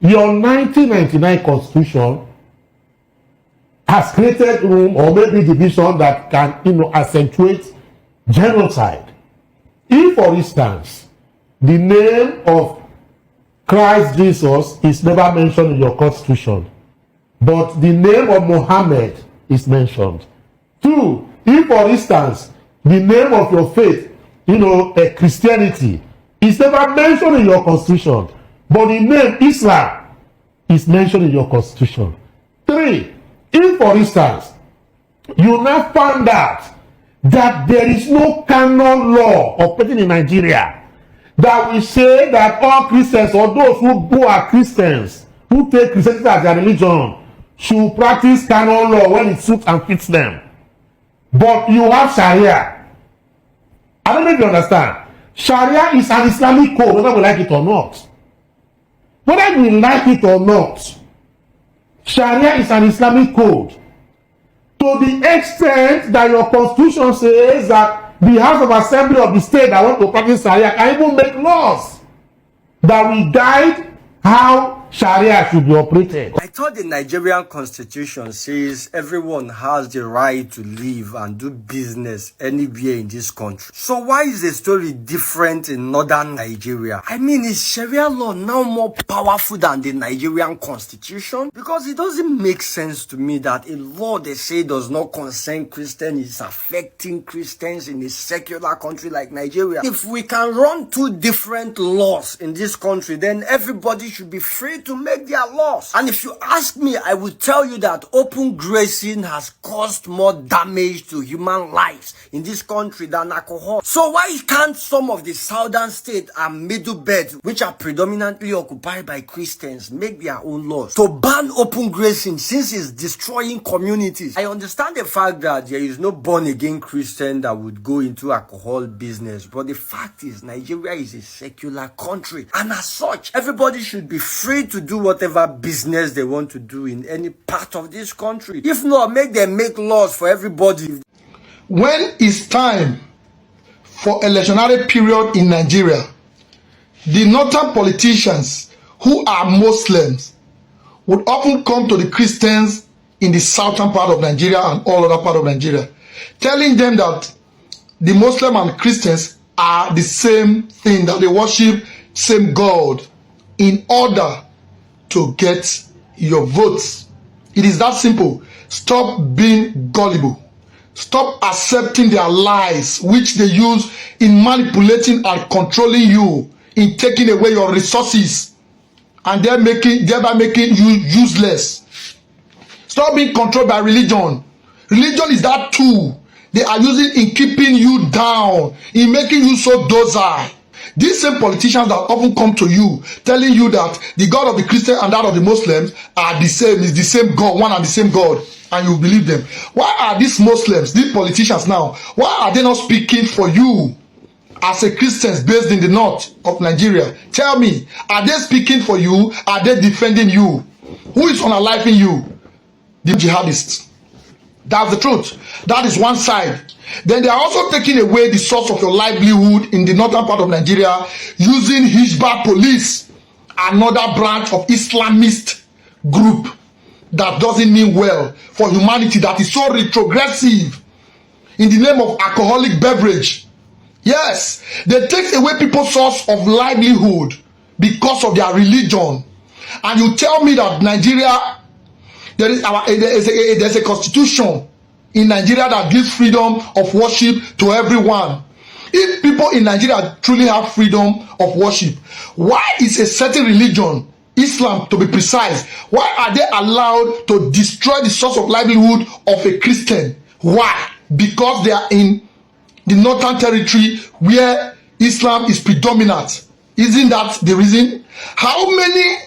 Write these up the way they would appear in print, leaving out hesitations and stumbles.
Your 1999 constitution has created room or maybe division that can, accentuate genocide. If, for instance, the name of Christ Jesus is never mentioned in your constitution, but the name of Muhammad is mentioned. 2, if, for instance, the name of your faith, Christianity, is never mentioned in your constitution, but the name Islam is mentioned in your constitution. 3, if, for instance, you now found out that there is no canon law operating in Nigeria that will say that all Christians or those who are Christians, who take Christianity as their religion, should practice canon law when it suits and fits them. But you have Sharia. I don't know if you understand. Sharia is an Islamic code, whether we like it or not. Whether we like it or not, Sharia is an Islamic code. To the extent that your constitution says that the House of Assembly of the state that want to practice Sharia can even make laws that will guide how Sharia should be operated. I thought the Nigerian constitution says everyone has the right to live and do business anywhere in this country. So why is the story different in northern Nigeria? I mean, is Sharia law now more powerful than the Nigerian constitution? Because it doesn't make sense to me that a law they say does not concern Christians is affecting Christians in a secular country like Nigeria. If we can run 2 different laws in this country, then everybody should be free to make their laws. And if you ask me, I will tell you that open grazing has caused more damage to human lives in this country than alcohol. So why can't some of the southern states and middle belts, which are predominantly occupied by Christians, make their own laws to ban open grazing since it's destroying communities? I understand the fact that there is no born-again Christian that would go into alcohol business, but the fact is Nigeria is a secular country, and as such, everybody should be free to do whatever business they want to do in any part of this country. If not, make them make laws for everybody. When it's time for electionary period in Nigeria, the northern politicians who are Muslims would often come to the Christians in the southern part of Nigeria and all other part of Nigeria, telling them that the Muslim and Christians are the same thing, that they worship same God, in order to get your votes. It is that simple. Stop being gullible. Stop accepting their lies, which they use in manipulating and controlling you, in taking away your resources, and thereby making you useless. Stop being controlled by religion. Religion is that tool they are using in keeping you down, in making you so docile. These same politicians that often come to you telling you that the God of the Christian and that of the Muslims are the same, is the same God, one and the same God, and you believe them. Why are these Muslims, these politicians now, why are they not speaking for you as a Christians based in the north of Nigeria? Tell me, are they speaking for you? Are they defending you? Who is unaliving you? The jihadists. That's the truth. That is one side. Then they are also taking away the source of your livelihood in the northern part of Nigeria using Hisbah police, another branch of Islamist group that doesn't mean well for humanity, that is so retrogressive in the name of alcoholic beverage. Yes, they take away people's source of livelihood because of their religion. And you tell me that Nigeria, there's a constitution in Nigeria that gives freedom of worship to everyone. If people in Nigeria truly have freedom of worship, why is a certain religion, Islam to be precise, why are they allowed to destroy the source of livelihood of a Christian? Why? Because they are in the northern territory where Islam is predominant. Isn't that the reason? How many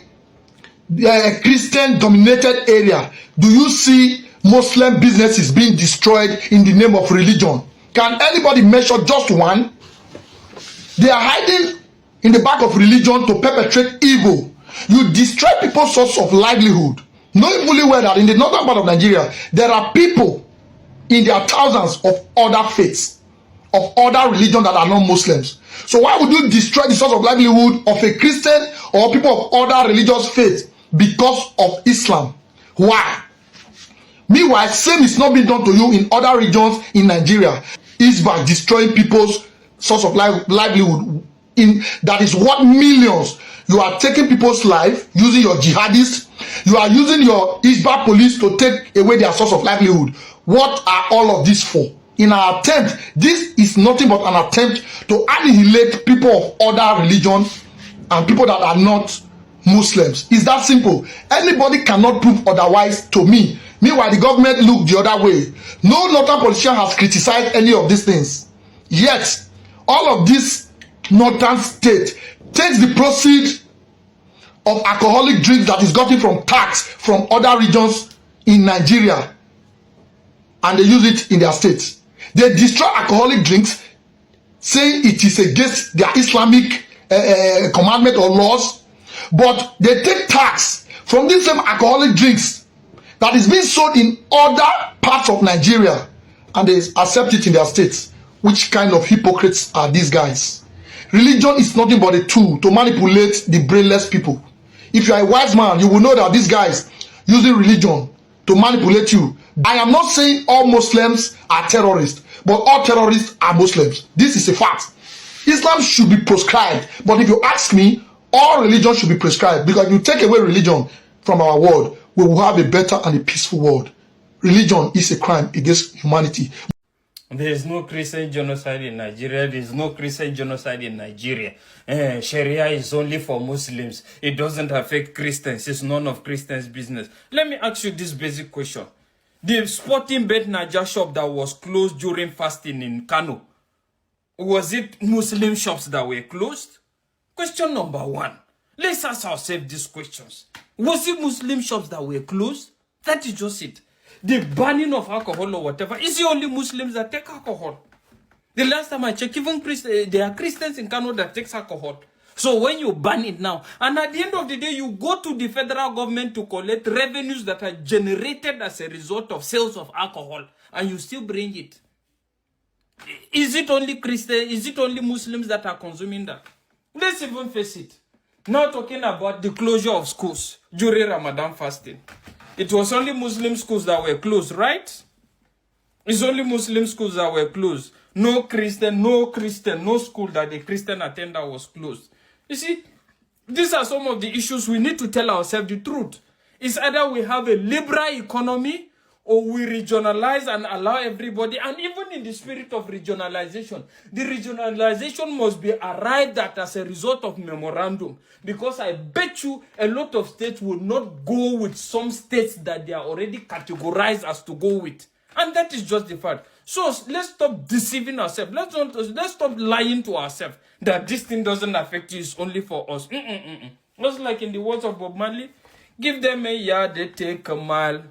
Christian dominated area do you see Muslim businesses being destroyed in the name of religion? Can anybody measure just one? They are hiding in the back of religion to perpetrate evil. You destroy people's source of livelihood, knowing fully well that in the northern part of Nigeria there are people in their thousands of other faiths, of other religions that are not Muslims. So why would you destroy the source of livelihood of a Christian or people of other religious faith because of Islam? Why? Meanwhile, same is not being done to you in other regions in Nigeria. Hisbah destroying people's source of livelihood that is worth millions. You are taking people's life using your jihadists. You are using your Hisbah police to take away their source of livelihood. What are all of this for? In our attempt, this is nothing but an attempt to annihilate people of other religions and people that are not Muslims. It's that simple. Anybody cannot prove otherwise to me. Meanwhile, the government looked the other way. No northern politician has criticized any of these things. Yet, all of this northern state takes the proceeds of alcoholic drinks that is gotten from tax from other regions in Nigeria, and they use it in their states. They destroy alcoholic drinks, saying it is against their Islamic commandment or laws, but they take tax from these same alcoholic drinks that is being sold in other parts of Nigeria, and they accept it in their states. Which kind of hypocrites are these guys? Religion is nothing but a tool to manipulate the brainless people. If you are a wise man, you will know that these guys using religion to manipulate you. I am not saying all Muslims are terrorists, but all terrorists are Muslims. This is a fact. Islam should be proscribed, but if you ask me, all religion should be prescribed, because if you take away religion from our world, we will have a better and a peaceful world. Religion is a crime against humanity. There is no Christian genocide in Nigeria. There is no Christian genocide in Nigeria. Sharia is only for Muslims. It doesn't affect Christians. It's none of Christians' business. Let me ask you this basic question. The sporting bet Naija shop that was closed during fasting in Kano, was it Muslim shops that were closed? Question number one. Let's ask ourselves these questions. Was it Muslim shops that were closed? That is just it. The banning of alcohol or whatever, is it only Muslims that take alcohol? The last time I checked, even there are Christians in Kano that takes alcohol. So when you ban it now, and at the end of the day, you go to the federal government to collect revenues that are generated as a result of sales of alcohol, and you still bring it. Is it only Christian? Is it only Muslims that are consuming that? Let's even face it. Now talking about the closure of schools during Ramadan fasting. It was only Muslim schools that were closed, right? It's only Muslim schools that were closed. No school that the Christian attender was closed. You see, these are some of the issues we need to tell ourselves the truth. It's either we have a liberal economy or we regionalize and allow everybody, and even in the spirit of regionalization, the regionalization must be arrived at as a result of memorandum, because I bet you a lot of states will not go with some states that they are already categorized as to go with, and that is just the fact. So let's stop deceiving ourselves. Let's stop lying to ourselves that this thing doesn't affect you, it's only for us. Just like in the words of Bob Marley, give them a yard, they take a mile.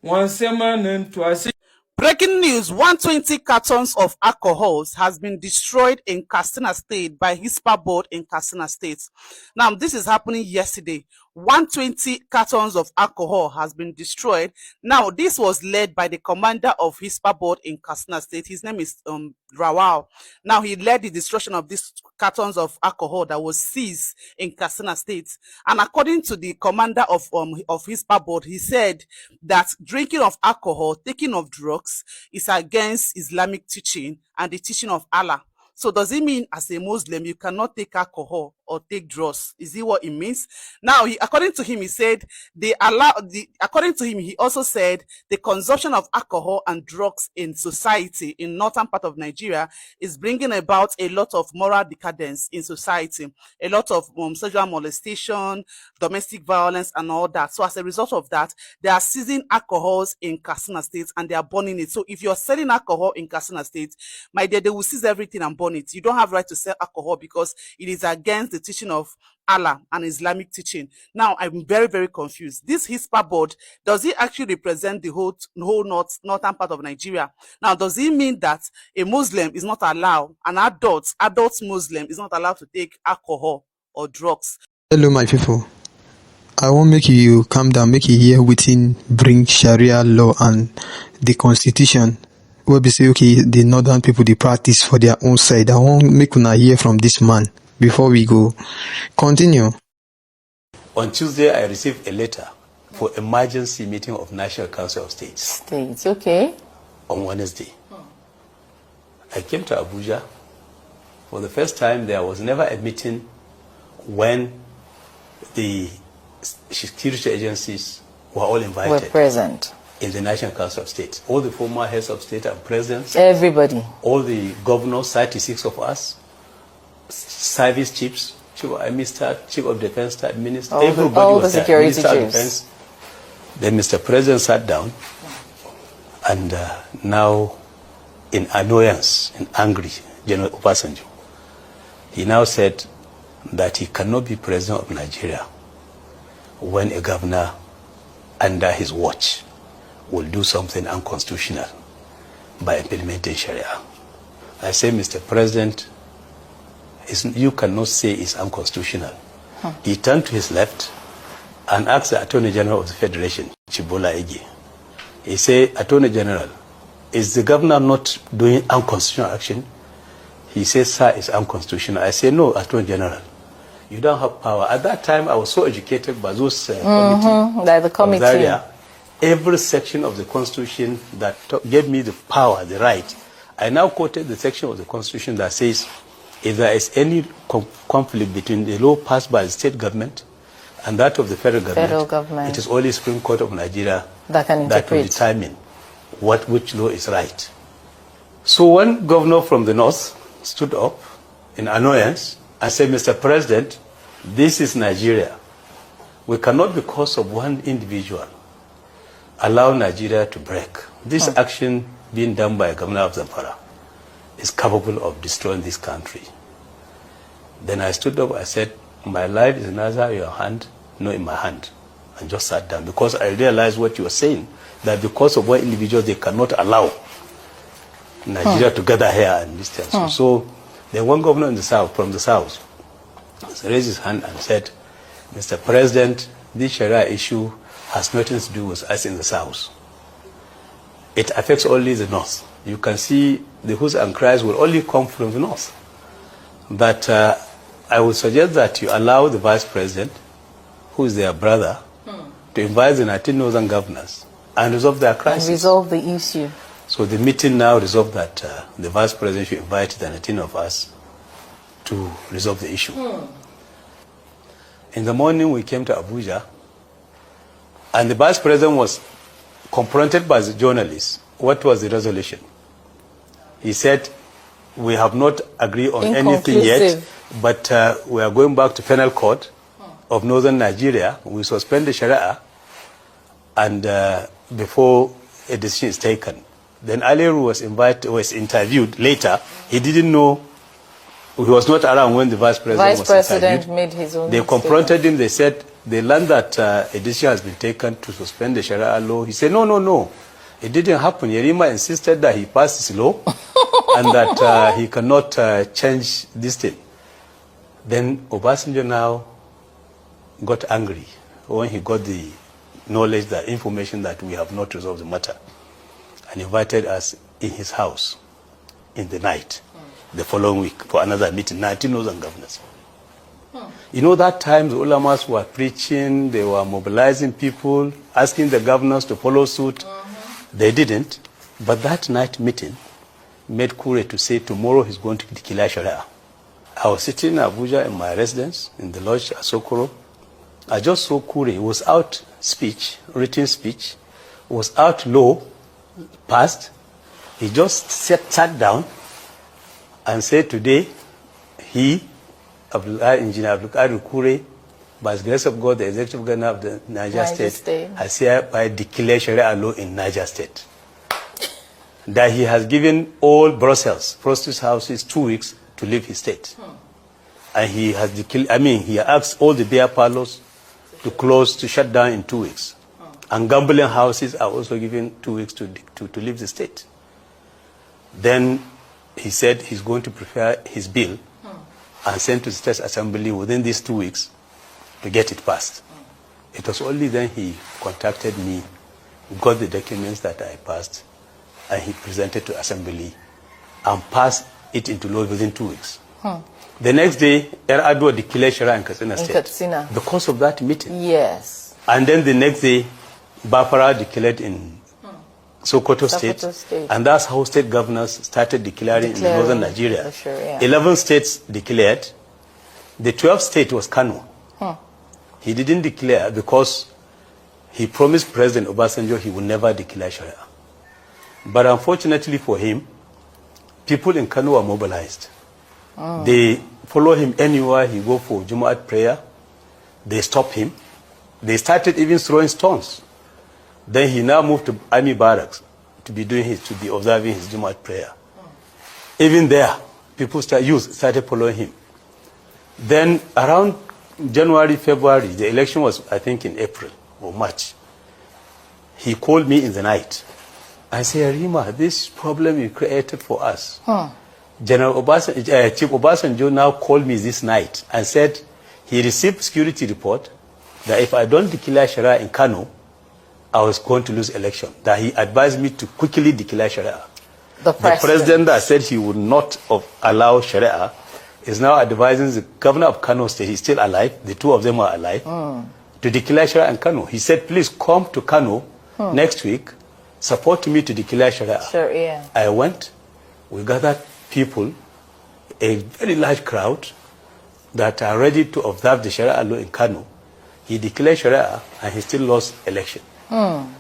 Once a man and twice. Breaking news, 120 cartons of alcohols has been destroyed in Katsina State by Hisbah board in Katsina State. Now, this is happening yesterday. 120 cartons of alcohol has been destroyed. Now, this was led by the commander of Hisbah board in Katsina State. His name is Rawal. Now, he led the destruction of these cartons of alcohol that was seized in Katsina State. And according to the commander of Hisbah board, he said that drinking of alcohol, taking of drugs is against Islamic teaching and the teaching of Allah. So does it mean as a Muslim you cannot take alcohol or take drugs? Is it what it means? Now, according to him, he said according to him, he also said the consumption of alcohol and drugs in society in northern part of Nigeria is bringing about a lot of moral decadence in society, a lot of sexual molestation, domestic violence, and all that. So as a result of that, they are seizing alcohols in Katsina State and they are burning it. So if you're selling alcohol in Katsina State, my dear, they will seize everything and burn it. You don't have right to sell alcohol because it is against the teaching of Allah and Islamic teaching. Now, I'm very, very confused. This Hisbah board, does it actually represent the whole northern part of Nigeria? Now, does it mean that a Muslim is not allowed, an adult Muslim is not allowed to take alcohol or drugs? Hello, my people. I want make you calm down, make you hear within bring Sharia law and the constitution where we say, okay, the northern people, they practice for their own side. I want make una hear from this man before we go. Continue. On Tuesday, I received a letter for emergency meeting of National Council of States. States, okay. On Wednesday. I came to Abuja. For the first time, there was never a meeting when the security agencies were all invited. Were present. In the National Council of State. All the former heads of state and presidents. Everybody. All the governors, 36 of us, service chiefs, chief of Minister, chief of defense, staff minister, everybody all was the there. security Minister of chiefs. Defense. Then Mr. President sat down and now in annoyance, in angry, General Obasanjo, he now said that he cannot be president of Nigeria when a governor under his watch will do something unconstitutional by implementing Sharia. I say, Mr. President, you cannot say it's unconstitutional. He turned to his left and asked the Attorney General of the Federation, Chibola Ege. He said, Attorney General, is the governor not doing unconstitutional action? He says, sir, it's unconstitutional. I say, no, Attorney General, you don't have power. At that time, I was so educated by those By the committee. Zaria, every section of the Constitution that gave me the power, the right. I now quoted the section of the Constitution that says, if there is any conflict between the law passed by the state government and that of the federal government, it is only Supreme Court of Nigeria that will determine which law is right. So one governor from the north stood up in annoyance and said, Mr. President, this is Nigeria. We cannot, because of one individual, allow Nigeria to break. This action being done by a governor of Zamfara is capable of destroying this country. Then I stood up, I said, my life is neither in your hand nor in my hand. And just sat down because I realized what you were saying, that because of one individual, they cannot allow Nigeria to gather here and this thing. So then one governor in the south, from the south, raised his hand and said, Mr. President, this Sharia issue has nothing to do with us in the south. It affects only the north. You can see the who's and cries will only come from the north. But I would suggest that you allow the vice president, who is their brother, to invite the 19 northern governors and resolve their crisis. And resolve the issue. So the meeting now resolved that the vice president should invite the 19 of us to resolve the issue. In the morning we came to Abuja and the vice president was confronted by the journalists. What was the resolution? He said, we have not agreed on anything yet, but we are going back to penal court of northern Nigeria. We suspend the Sharia and before a decision is taken. Then Aliru was interviewed later. He didn't know, he was not around when the vice president was interviewed. Made his own They confronted him, they said, they learned that a decision has been taken to suspend the Sharia law. He said, no. It didn't happen. Yerima insisted that he passed his law and that he cannot change this thing. Then Obasanjo now got angry when he got the knowledge, the information that we have not resolved the matter, and invited us in his house in the night, the following week, for another meeting, 19 northern governors. You know, that time the ulamas were preaching, they were mobilizing people, asking the governors to follow suit. They didn't, but that night meeting made Kure to say tomorrow he's going to declare Sharia. I was sitting in Abuja in my residence, in the lodge at Sokoro. I just saw Kure. He was out speech, written speech, was out law, passed. He just sat down and said today, he, Engineer Abdulkadir Kure, by the grace of God, the executive governor of the Niger State, has hereby declared Sharia law in Niger State. That he has given all Brussels, prostitute houses, 2 weeks to leave his state. And he has he asked all the beer parlors to close, to shut down in 2 weeks. And gambling houses are also given 2 weeks to leave the state. Then he said he's going to prepare his bill and send to the State Assembly within these 2 weeks to get it passed. It was only then he contacted me, got the documents that I passed, and he presented to assembly and passed it into law within 2 weeks. The next day, Erado declared Sharia in Katsina State. Katsina. Because of that meeting. Yes. And then the next day, Bafara declared in Sokoto State. And that's how state governors started declaring in northern Nigeria. 11 states declared. The 12th state was Kano. He didn't declare because he promised President Obasanjo he would never declare Sharia. But unfortunately for him, people in Kano were mobilized. They follow him anywhere he go for Jumu'at prayer. They stop him. They started even throwing stones. Then he now moved to army barracks to be observing his Jumu'at prayer. Even there, youth started following him. Then around January, February, the election was, I think, in April or March. He called me in the night. I said, Rima, this problem you created for us. General Chief Obasanjo now called me this night and said he received security report that if I don't declare Sharia in Kano, I was going to lose election. That he advised me to quickly declare Sharia. The president that said he would not allow Sharia is now advising the governor of Kano State, he's still alive, the two of them are alive, to declare Sharia in Kano. He said, please come to Kano next week, support me to declare Sharia. I went, we gathered people, a very large crowd that are ready to observe the Sharia law in Kano. He declared Sharia and he still lost election.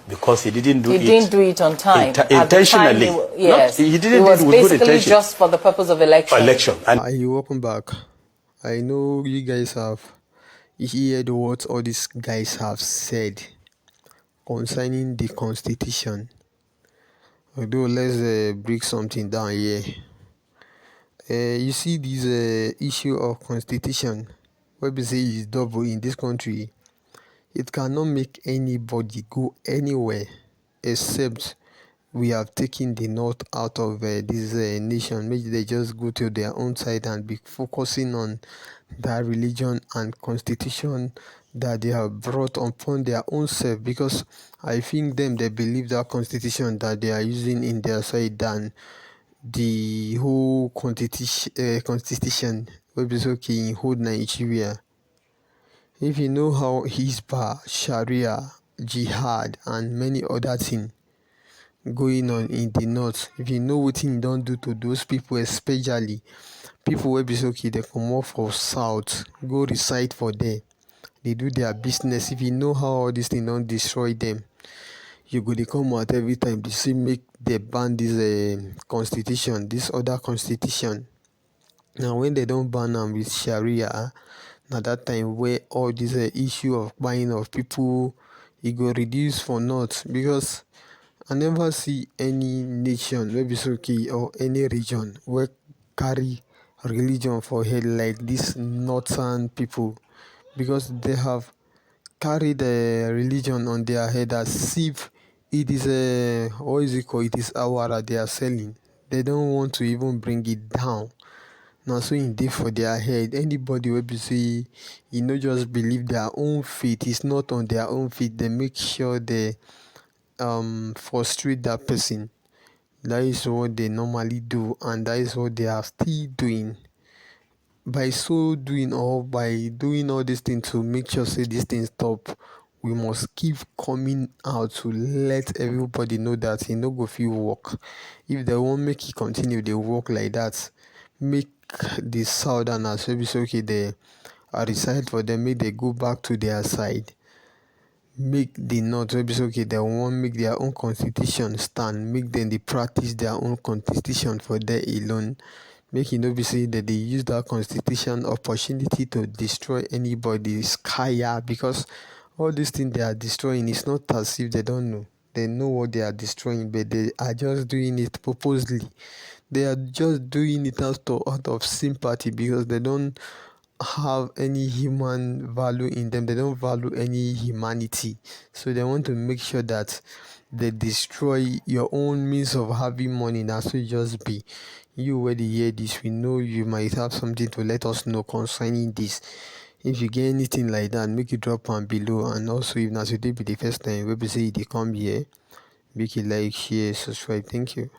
Because he didn't do it on time. Intentionally. Yes. He didn't it was do it with good basically intention. just for the purpose of election. And welcome back. I know you guys have heard what all these guys have said concerning the constitution. Although let's break something down here. You see this issue of constitution, what we say is double in this country. It cannot make anybody go anywhere except we have taken the north out of this nation. Maybe they just go to their own side and be focusing on that religion and constitution that they have brought upon their own self, because I think they believe that constitution that they are using in their side than the whole constitution will be okay in whole Nigeria. If you know how Hisbah, Sharia, jihad and many other things going on in the north, if you know what you don't do to those people, especially people will be okay, they come off for south, go reside for there, they do their business. If you know how all these things don't destroy them, you go they come out every time they say make they ban this constitution, this other constitution. Now when they don't ban them with Sharia, now that time where all this issue of buying of people, it go reduce for naught, because I never see any nation, maybe it's okay, or any region where carry religion for head like this northern people, because they have carried the religion on their head as if it is what is it called? It is awara they are selling. They don't want to even bring it down. Now so in deep for their head, anybody will be say, just believe their own faith is not on their own faith. They make sure they frustrate that person. That is what they normally do, and that is what they are still doing. By so doing, or by doing all these things to make sure say this thing stop, we must keep coming out to let everybody know that no go fit work. If they won't make it continue, they work like that. Make the southerners maybe say okay, they are reside for them, make they go back to their side. Make the north maybe say okay, they won't make their own constitution stand, make them they practice their own constitution for them alone. Make be say that they use that constitution opportunity to destroy anybody's kaya, because all these things they are destroying, it's not as if they don't know. They know what they are destroying, but they are just doing it purposely. They are just doing it out of sympathy, because they don't have any human value in them. They don't value any humanity. So they want to make sure that they destroy your own means of having money. Now, so just be. You already hear this. We know you might have something to let us know concerning this. If you get anything like that, make it drop on below. And also, if now today be the first time we say they come here, make a like, share, subscribe. Thank you.